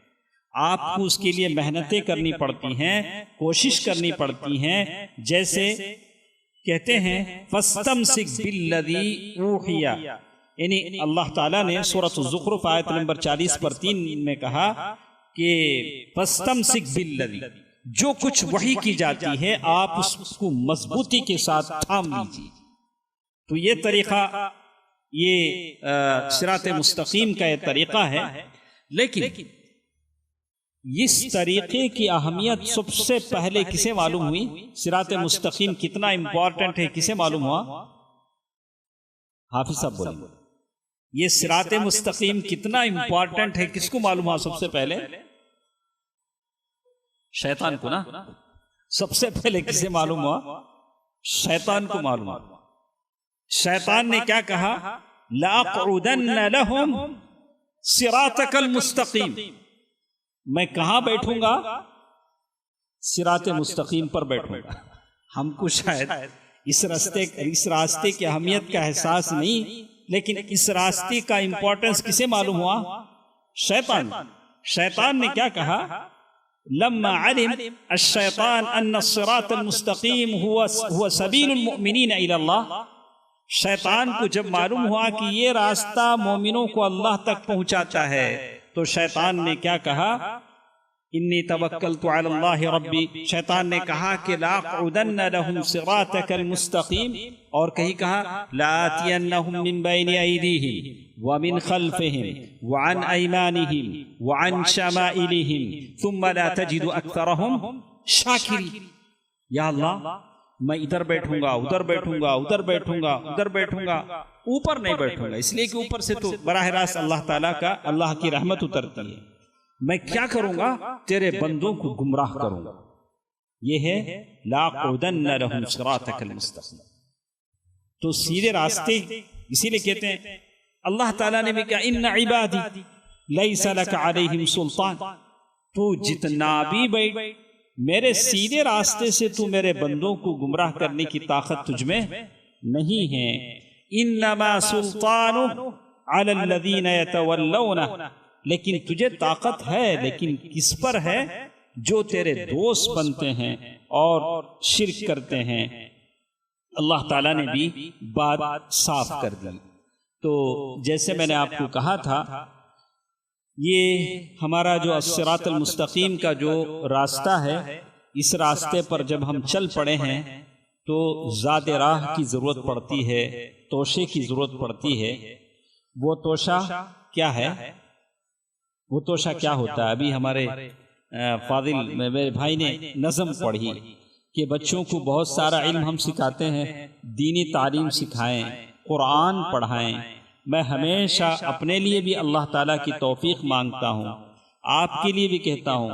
آپ کو اس کے لیے محنتیں کرنی پڑتی ہیں، کوشش کرنی پڑتی ہیں، جیسے کہتے ہیں فَاسْتَمْسِكْ بِالَّذِي أُوحِيَ، یعنی اللہ تعالیٰ نے سورۃ الزخرف آیت نمبر 40 پر 3 میں کہا کہ فَاسْتَمْسِكْ بِالَّذِي، جو کچھ وحی کی جاتی ہے آپ اس کو مضبوطی کے ساتھ تھام لیجیے۔ تو یہ طریقہ، یہ صراط مستقیم کا یہ طریقہ ہے، لیکن اس طریقے کی اہمیت سب سے پہلے کسے معلوم ہوئی؟ صراط مستقیم کتنا امپورٹنٹ ہے کسے معلوم ہوا؟ حافظ صاحب بولیں، یہ صراط مستقیم کتنا امپورٹنٹ ہے کس کو معلوم ہوا سب سے پہلے؟ شیطان کو نا، سب سے پہلے کسے معلوم ہوا؟ شیطان کو معلوم ہوا۔ شیطان نے کیا کہا؟ لَأَقْعُدَنَّ لَهُمْ صِرَاطَكَ الْمُسْتَقِيمِ، میں کہاں بیٹھوں گا؟ صراط مستقیم پر بیٹھوں گا۔ ہم کو شاید اس راستے کی اہمیت کا احساس نہیں، لیکن اس راستے کا امپورٹنس کسے معلوم ہوا؟ شیطان نے کیا کہا؟ لما علم الشیطان ان الصراط المستقیم هو سبیل المؤمنین الی اللہ، شیطان کو جب معلوم ہوا کہ یہ راستہ مومنوں کو اللہ تک پہنچاتا ہے تو شیطان نے کیا کہا؟ انی توکلت علی اللہ ربی، شیطان نے کہا کہ لاقعدن لهم صراطک المستقیم، اور کہیں کہا لآتینہم من بین ایدیہم ومن خلفہم وعن ایمانہم وعن شمائلہم ثم لا تجد اکثرہم شاکرین۔ یا اللہ، میں ادھر بیٹھوں گا، ادھر بیٹھوں گا، ادھر بیٹھوں گا، ادھر بیٹھوں گا، اوپر نہیں بیٹھوں گا، اس لیے کہ اوپر سے تو براہ راست اللہ تعالیٰ کا، اللہ کی رحمت اترتی ہے۔ میں کیا کروں گا؟ تیرے بندوں کو گمراہ کروں گا۔ یہ ہے لاقعدن لهم صراطک المستقیم۔ تو سیدھے راستے، اسی لیے کہتے ہیں اللہ تعالیٰ نے بھی کہا ان عبادی لیس لک علیہم سلطان، تو جتنا بھی بیٹھ میرے سیدھے راستے سے تو میرے بندوں کو گمراہ کرنے کی طاقت تجھ میں نہیں ہے۔ انما سلطان علی الذین یتولونہ، لیکن تجھے طاقت ہے، لیکن کس پر ہے؟ جو تیرے دوست بنتے ہیں اور شرک کرتے ہیں۔ اللہ تعالیٰ نے بھی بات صاف کر دی۔ تو جیسے میں نے آپ کو کہا تھا، یہ ہمارا جو الصراط المستقیم کا جو راستہ ہے، اس راستے پر جب ہم چل پڑے ہیں تو ذات راہ کی ضرورت پڑتی ہے، توشے کی ضرورت پڑتی ہے۔ وہ توشہ کیا ہے؟ وہ توشہ کیا ہوتا ہے؟ ابھی ہمارے فاضل میرے بھائی نے نظم پڑھی کہ بچوں کو بہت سارا علم ہم سکھاتے ہیں، دینی تعلیم سکھائیں، قرآن پڑھائیں۔ میں ہمیشہ اپنے لیے بھی اللہ تعالیٰ کی توفیق مانگتا ہوں، آپ کے لیے بھی کہتا ہوں،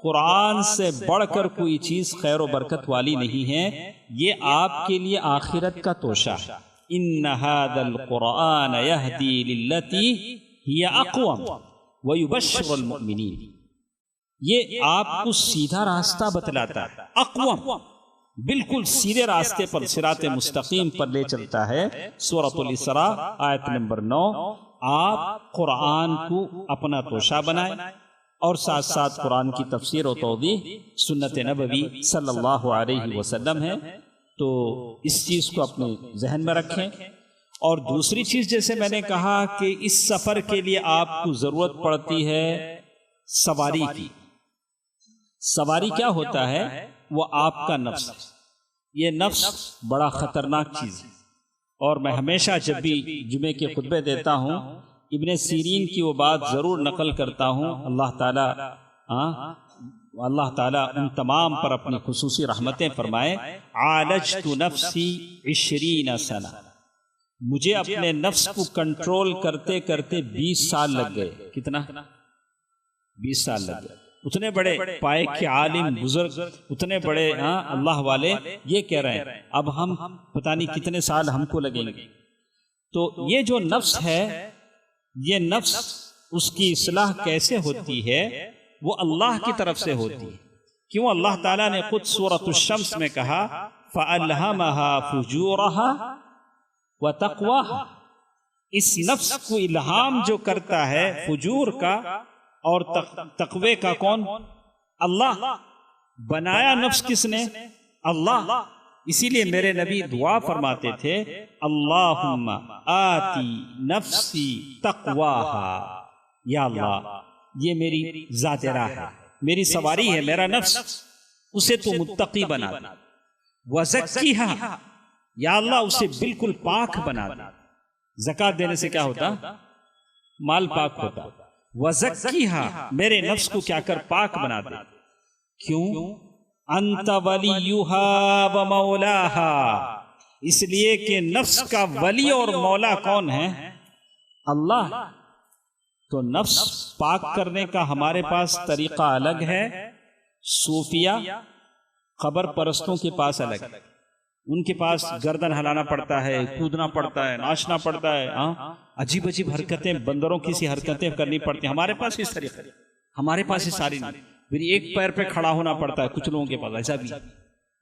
قرآن سے بڑھ کر کوئی چیز خیر و برکت والی نہیں ہے، یہ آپ کے لیے آخرت کا توشہ۔ ان ھذا القرآن یہدی للتی ہی اقوم ویبشر المؤمنین، یہ آپ کو سیدھا راستہ بتلاتا ہے، اقوم، بالکل سیدھے راستے پر، صراط مستقیم پر لے چلتا ہے۔ سورۃ الاسراء آیت نمبر 9۔ آپ قرآن کو اپنا توشہ بنائیں اور ساتھ ساتھ قرآن کی تفسیر و توضیح سنت نبوی صلی اللہ علیہ وسلم ہے، تو اس چیز کو اپنے ذہن میں رکھیں۔ اور دوسری چیز، جیسے میں نے کہا کہ اس سفر کے لیے آپ کو ضرورت پڑتی ہے سواری کی۔ سواری کیا ہوتا ہے؟ وہ آپ کا نفس ہے۔ یہ نفس بڑا خطرناک چیز ہے، اور میں ہمیشہ جب بھی جمعے کے خطبے دیتا ہوں ابن سیرین کی وہ بات ضرور نقل کرتا ہوں۔ اللہ تعالیٰ ان تمام پر اپنی خصوصی رحمتیں فرمائے۔ عالجت نفسی 20 سنہ، مجھے اپنے نفس کو کنٹرول کرتے کرتے 20 سال لگ گئے۔ کتنا؟ 20 سال لگ گئے۔ اتنے بڑے پائے کے عالم بزرگ، اتنے بڑے اللہ والے یہ کہہ رہے ہیں اب ہم پتہ نہیں کتنے سال ہم کو لگیں گے۔ تو یہ جو نفس ہے، یہ نفس، اس کی اصلاح کیسے ہوتی ہے؟ وہ اللہ کی طرف سے ہوتی ہے۔ کیوں؟ اللہ تعالیٰ نے خود سورۃ الشمس میں کہا فَأَلْهَمَهَا فُجُورَهَا وتقواها، اس نفس کو الہام جو کرتا ہے فجور کا اور تقوی کا کون؟ اللہ۔ بنایا نفس کس نے؟ اللہ۔ اسی لیے میرے نبی دعا فرماتے تھے اللہم آتی نفسی تقواہا، یا اللہ یہ میری ذات راہ ہے، میری سواری ہے، میرا نفس، اسے تو متقی بنا دے۔ وزکیہا، یا اللہ اسے بالکل پاک بنا دے۔ زکوٰۃ دینے سے کیا ہوتا؟ مال پاک ہوتا۔ وزکیہا، میرے نفس کو کیا کر پاک بنا دے۔ کیوں؟ انت ولیہا ومولاہا، اس لیے کہ نفس کا ولی اور مولا کون ہے؟ اللہ۔ تو نفس پاک کرنے کا ہمارے پاس طریقہ الگ ہے، صوفیہ قبر پرستوں کے پاس الگ ہے۔ ان کے پاس گردن ہلانا پڑتا ہے، کودنا پڑتا ہے، ناچنا پڑتا ہے، عجیب عجیب حرکتیں، بندروں کی سی حرکتیں کرنی پڑتی ہیں۔ ہمارے پاس اس طریقے، ہمارے پاس یہ ساری نہیں۔ پھر ایک پیر پہ کھڑا ہونا پڑتا ہے کچھ لوگوں کے پاس، ایسا بھی۔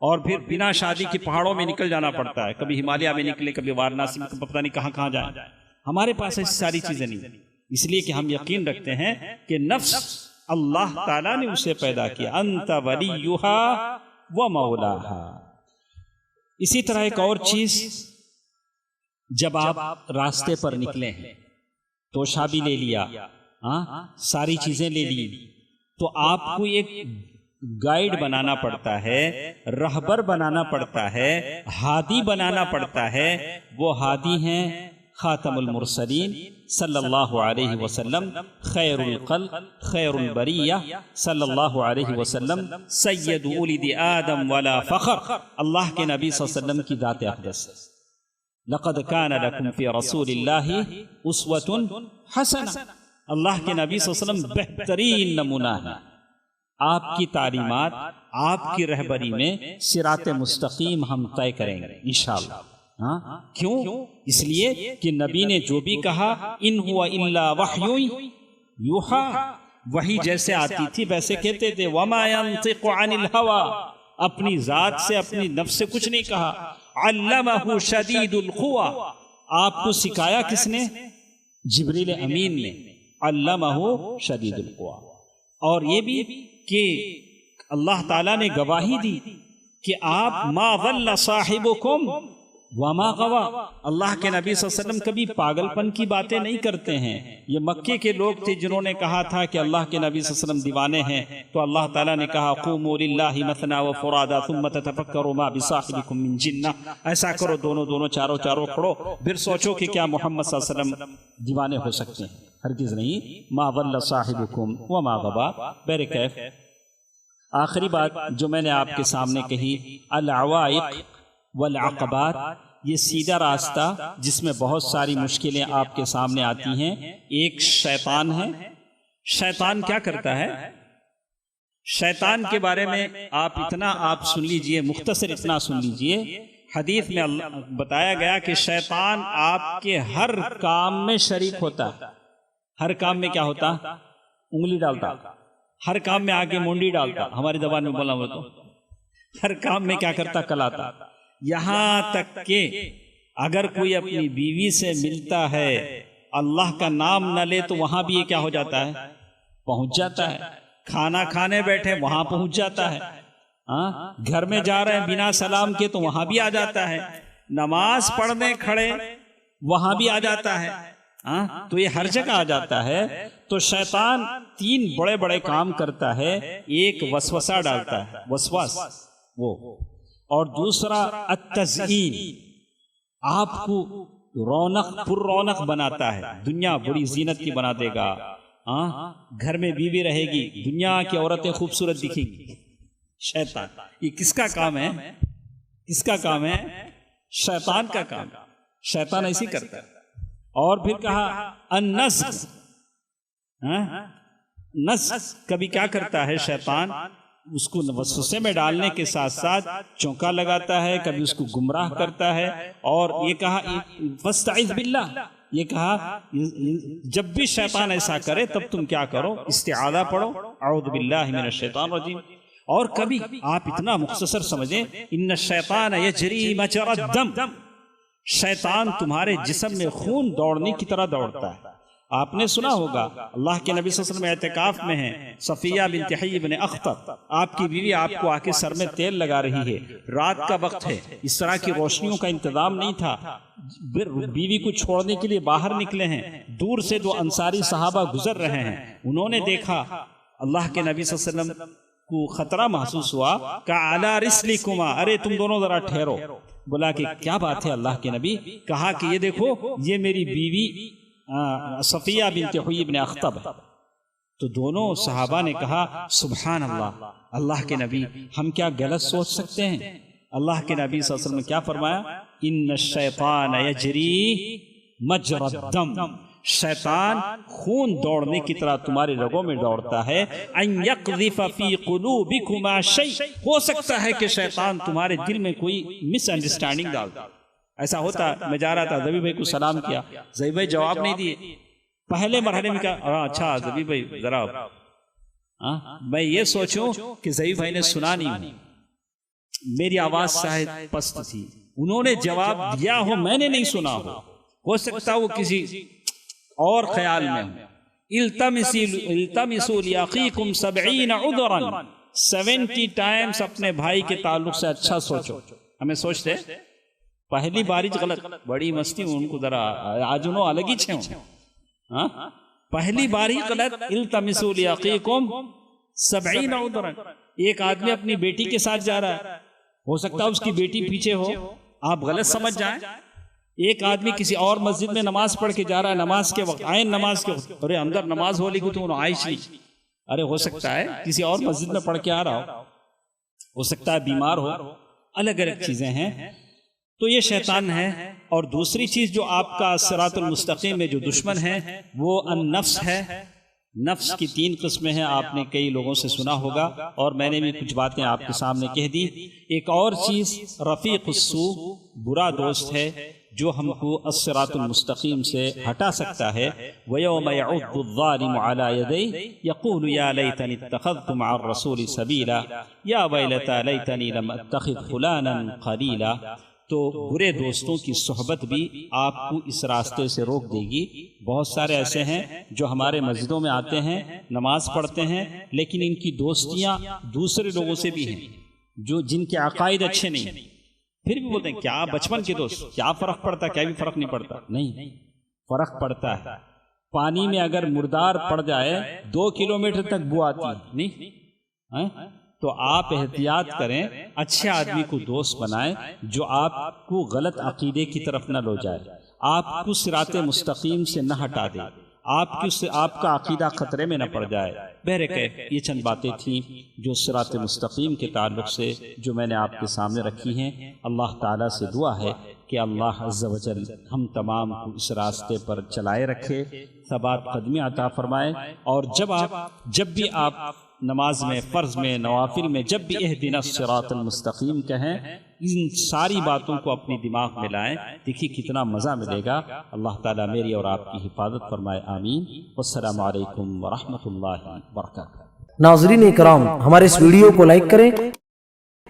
اور پھر بنا شادی کے پہاڑوں میں نکل جانا پڑتا ہے، کبھی ہمالیہ میں نکلے، کبھی وارانسی میں، پتہ نہیں کہاں کہاں جائیں۔ ہمارے پاس ایسی ساری چیزیں نہیں، اس لیے کہ ہم یقین رکھتے ہیں کہ نفس اللہ تعالیٰ نے اسے پیدا کیا، انت ولیہا ومولاہا۔ اسی طرح ایک اور چیز، جب آپ راستے پر نکلے ہیں، توشہ بھی لے لیا، ساری چیزیں لے لی، تو آپ کو ایک گائیڈ بنانا پڑتا ہے، رہبر بنانا پڑتا ہے، ہادی بنانا پڑتا ہے۔ وہ ہادی ہیں خاتم المرسلین صلی اللہ علیہ وسلم، خیر الخلق، خیر البریہ صلی اللہ علیہ وسلم، سید ولد آدم ولا فخر، اللہ کے نبی صلی اللہ علیہ وسلم کی ذات اقدس۔ لقد کان لکم فی رسول اللہ اسوۃ حسنہ، اللہ کے نبی صلی اللہ علیہ وسلم بہترین نمونہ ہے۔ آپ کی تعلیمات، آپ کی رہبری میں صراط مستقیم ہم طے کریں گے انشاءاللہ۔ کیوں؟ اس لیے کہ نبی نے جو بھی کہا ان ہوا الا وحی یوحا، وحی جیسے آتی تھی ویسے کہتے تھے۔ وما ينطق عن الهوى، اپنی ذات سے، اپنی نفس سے کچھ نہیں کہا۔ علمہ شدید القوى، آپ کو سکھایا کس نے؟ جبریل امین نے۔ علمہ شدید القوى۔ اور یہ بھی کہ اللہ تعالیٰ نے گواہی دی کہ آپ ما ضل صاحبکم وما غوا، اللہ کے نبی صلی اللہ علیہ وسلم کبھی پاگل پن کی باتیں نہیں کرتے ہیں۔ یہ مکے کے لوگ تھے جنہوں نے کہا تھا کہ اللہ کے نبی صلی اللہ علیہ وسلم دیوانے ہیں، تو اللہ تعالیٰ نے کہا قوموا للہ مثنی وفرادا ثم تتفکروا ما بصاحبکم من جنہ، ایسا کرو دونوں چاروں کھڑو، پھر سوچو کہ کیا محمد صلی اللہ علیہ وسلم دیوانے ہو سکتے ہیں؟ ہرگز نہیں۔ ما ضل صاحبکم وما غوا۔ بہرکیف آخری بات جو میں نے آپ کے سامنے کہی، العوائق والعقبات، یہ سیدھا راستہ جس میں بہت ساری مشکلیں آپ کے سامنے آتی ہیں۔ ایک شیطان ہے۔ شیطان کیا کرتا ہے؟ شیطان کے بارے میں آپ سن لیجئے، مختصر اتنا سن لیجئے۔ حدیث میں بتایا گیا کہ شیطان آپ کے ہر کام میں شریک ہوتا ہے۔ ہر کام میں کیا ہوتا؟ انگلی ڈالتا، ہر کام میں آگے مونڈی ڈالتا، ہماری زبان میں بولا ہوا تو ہر کام میں کیا کرتا؟ کلاتا۔ یہاں تک کہ اگر کوئی اپنی بیوی سے ملتا ہے، اللہ کا نام نہ لے تو وہاں بھی یہ کیا ہو جاتا ہے؟ پہنچ جاتا ہے۔ کھانا کھانے بیٹھے وہاں پہنچ جاتا ہے۔ گھر میں جا رہے ہیں بنا سلام کے تو وہاں بھی آ جاتا ہے۔ نماز پڑھنے کھڑے وہاں بھی آ جاتا ہے۔ تو یہ ہر جگہ آ جاتا ہے۔ تو شیطان تین بڑے بڑے کام کرتا ہے۔ ایک وسوسہ ڈالتا ہے، وسواس وہ، اور دوسرا التزئین، آپ کو پر رونق بناتا ہے، دنیا بڑی زینت کی بنا دے گا۔ گھر میں بیوی رہے گی، دنیا کی عورتیں خوبصورت دکھیں گی۔ شیطان، یہ کس کا کام ہے؟ کس کا کام ہے؟ شیطان کا کام۔ شیطان ایسی کرتا ہے۔ اور پھر کہا النزغ، نزغ کبھی کیا کرتا ہے شیطان؟ اس کو وسوسے میں ڈالنے کے ساتھ ساتھ چونکا لگاتا ہے، کبھی اس کو گمراہ کرتا ہے۔ اور یہ کہا فاستعذ باللہ، یہ کہا جب بھی شیطان ایسا کرے تب تم کیا کرو؟ استعاذہ پڑھو، اعوذ باللہ من الشیطان الرجیم۔ اور کبھی آپ اتنا مختصر سمجھیں، ان الشیطان یجری مجرى الدم، شیطان تمہارے جسم میں خون دوڑنے کی طرح دوڑتا ہے۔ آپ نے سنا ہوگا اللہ کے نبی صلی اللہ علیہ وسلم اعتکاف میں ہیں، صفیہ بنت حیی بن اخطب، آپ کی بیوی آپ کو آ کے سر میں تیل لگا رہی ہے، رات کا وقت ہے، اس طرح کی روشنیوں کا انتظام نہیں تھا، بیوی کو چھوڑنے کے لیے باہر نکلے ہیں، دور سے دو انصاری صحابہ گزر رہے ہیں، انہوں نے دیکھا اللہ کے نبی صلی اللہ علیہ وسلم کو خطرہ محسوس ہوا، کہا علی رسلکما، ارے تم دونوں ذرا ٹھہرو۔ بولا کہ کیا بات ہے اللہ کے نبی؟ کہا کہ یہ دیکھو یہ میری بیوی صفیہ بنت حیی بن اخطب ہے۔ تو دونوں صحابہ نے کہا سبحان اللہ، اللہ کے نبی ہم کیا غلط سوچ سکتے ہیں؟ اللہ کے نبی صلی اللہ علیہ وسلم نے کیا فرمایا؟ ان الشیطان یجری مجری الدم، شیطان خون دوڑنے کی طرح تمہارے رگوں میں دوڑتا ہے، ان یقذف فی قلوبکما شیء، ہو سکتا ہے کہ شیطان تمہارے دل میں کوئی مس انڈرسٹینڈنگ ڈال دے۔ ایسا ہوتا، میں جا رہا تھا، زبی بھائی کو سلام کیا، زبی بھائی جواب نہیں دیے، پہلے مرحلے میں کہا اچھا زبی بھائی ذرا میں یہ سوچوں کہ زبی بھائی نے سنا نہیں ہوں، میری آواز شاید پست تھی، انہوں نے جواب دیا ہو میں نے نہیں سنا ہو سکتا وہ کسی اور خیال میں ہوں۔ التمسوا لاخیکم 70 عذرا، 70 ٹائمز اپنے بھائی کے تعلق سے اچھا سوچو۔ ہمیں سوچتے پہلی باری غلط، بڑی مستی ان کو ذرا آج انہوں الگ ہی چھے ہوں، پہلی باری غلط۔ التمسوا لاخیکم 70 عذرا، ایک آدمی اپنی بیٹی کے ساتھ جا رہا ہے، ہو سکتا ہے اس کی بیٹی پیچھے ہو، آپ غلط سمجھ جائیں۔ ایک آدمی کسی اور مسجد میں نماز پڑھ کے جا رہا ہے، نماز کے وقت، عین نماز کے وقت، ارے اندر نماز ہو لگی تو انہوں عائش نہیں، ارے ہو سکتا ہے کسی اور مسجد میں پڑھ کے آ رہا ہو سکتا ہے بیمار ہو، الگ الگ چیزیں ہیں۔ تو یہ شیطان ہے۔ اور دوسری چیز جو آپ کا صراط المستقیم میں جو دشمن ہے وہ النفس ہے۔ نفس کی 3 قسمیں ہیں، آپ نے کئی لوگوں سے سنا ہوگا اور میں نے بھی کچھ باتیں آپ کے سامنے کہہ دی۔ ایک اور چیز رفیق السوء، برا دوست ہے جو ہم کو الصراط المستقیم سے ہٹا سکتا ہے۔ وَيَوْمَ يَعُضُّ الظَّالِمُ عَلَى يَدَيْهِ يَقُولُ يَا لَيْتَنِي اتَّخَذْتُ مَعَ الرَّسُولِ سَبِيلًا يَا وَيْلَتَىٰ لَيْتَنِي لَمْ أَتَّخِذْ فُلَانًا خَلِيلًا۔ تو برے دوستوں کی صحبت بھی آپ کو اس راستے سے روک دے گی۔ بہت سارے ایسے ہیں جو ہمارے مسجدوں میں آتے ہیں، نماز پڑھتے ہیں، لیکن ان کی دوستیاں دوسرے لوگوں سے بھی ہیں جو جن کے عقائد اچھے نہیں ہیں، پھر بھی بولتے ہیں کیا بچپن کے دوست، کیا فرق پڑتا، کیا بھی فرق نہیں پڑتا؟ نہیں، فرق پڑتا ہے۔ پانی میں اگر مردار پڑ جائے 2 کلومیٹر تک بو آتی نہیں، تو آپ احتیاط کریں، اچھے آدمی کو دوست بنائیں جو آپ کو غلط عقیدے کی طرف نہ لو جائے، آپ کو صراط مستقیم سے نہ ہٹا دے، آپ کا عقیدہ خطرے میں نہ پڑ جائے۔ بہرکیف یہ چند باتیں تھیں جو صراط مستقیم کے تعلق سے جو میں نے آپ کے سامنے رکھی ہیں۔ اللہ تعالیٰ سے دعا ہے کہ اللہ عز و جل ہم تمام کو اس راستے پر چلائے رکھے، ثبات قدمی عطا فرمائے۔ اور جب بھی آپ نماز میں، فرض میں، نوافل میں جب بھی اہدنا الصراط المستقیم کہیں، ان ساری باتوں کو اپنی دماغ میں لائیں، دیکھیے کتنا مزہ ملے گا۔ اللہ تعالیٰ میری اور آپ کی حفاظت فرمائے، آمین۔ والسلام علیکم ورحمۃ اللہ وبرکاتہ۔ ناظرین اکرام، ہمارے اس ویڈیو کو لائک کریں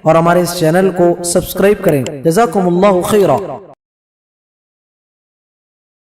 اور ہمارے اس چینل کو سبسکرائب کریں۔ جزاکم اللہ خیرا۔